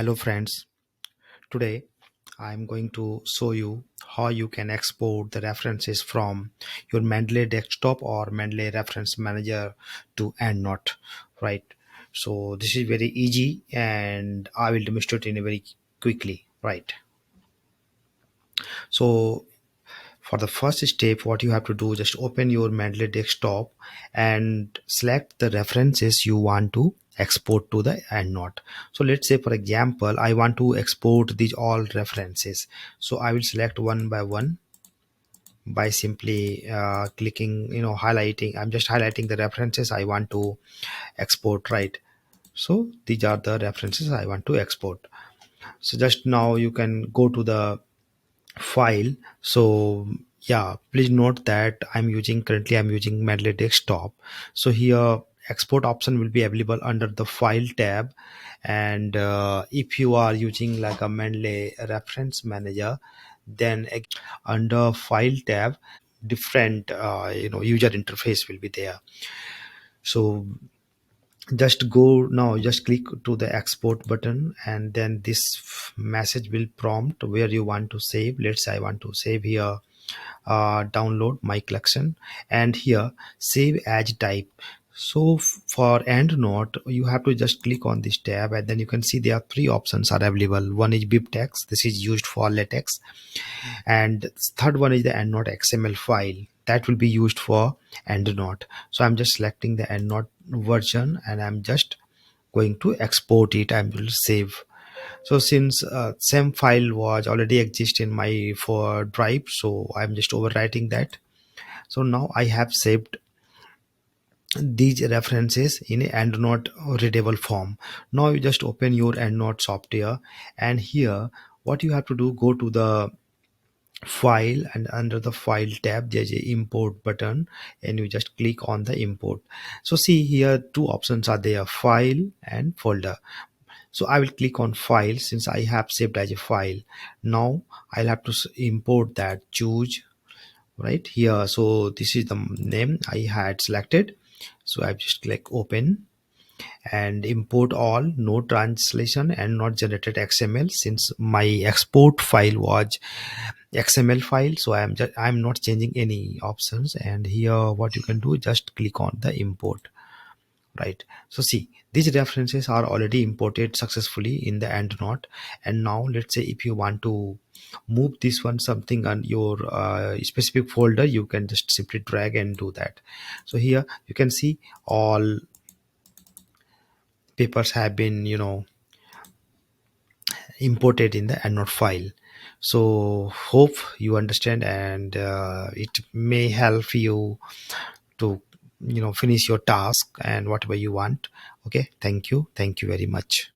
Hello friends, today I'm going to show you how you can export the references from your Mendeley desktop or Mendeley reference manager to EndNote, right? So this is very easy and I will demonstrate in a very quickly, right? So for the first step, what you have to do, just open your Mendeley desktop and select the references you want to export to the EndNote. So let's say for example I want to export these all references, so I will select one by one by simply clicking, highlighting. I'm just highlighting the references I want to export, right? So these are the references I want to export. So just now you can go to the file. So yeah, please note that currently I'm using Mendeley desktop. So here export option will be available under the file tab, and if you are using like a Mendeley reference manager, then under file tab different user interface will be there. So just go now, just click to the export button, and then this message will prompt where you want to save. Let's say I want to save here, download my collection, and here save as type. So for EndNote you have to just click on this tab, and then you can see there are three options are available. One is BibTeX, this is used for latex, and third one is the EndNote XML file that will be used for EndNote. So I'm just selecting the EndNote version and I'm just going to export it and will save. So since same file was already exist in my for drive, so I'm just overwriting that. So now I have saved these references in a EndNote readable form. Now you just open your EndNote software, and here what you have to do, go to the file, and under the file tab there's a import button, and you just click on the import. So see here two options are there, file and folder. So I will click on file since I have saved as a file. Now I'll have to import that, choose right here. So this is the name I had selected, so I just click open and import all, no translation and not generated XML, since my export file was XML file. So I'm not changing any options, and here what you can do, just click on the import, right? So see, these references are already imported successfully in the EndNote. And now let's say if you want to move this one something on your specific folder, you can just simply drag and do that. So here you can see all papers have been imported in the EndNote file. So hope you understand, and it may help you to finish your task and whatever you want. Okay, thank you very much.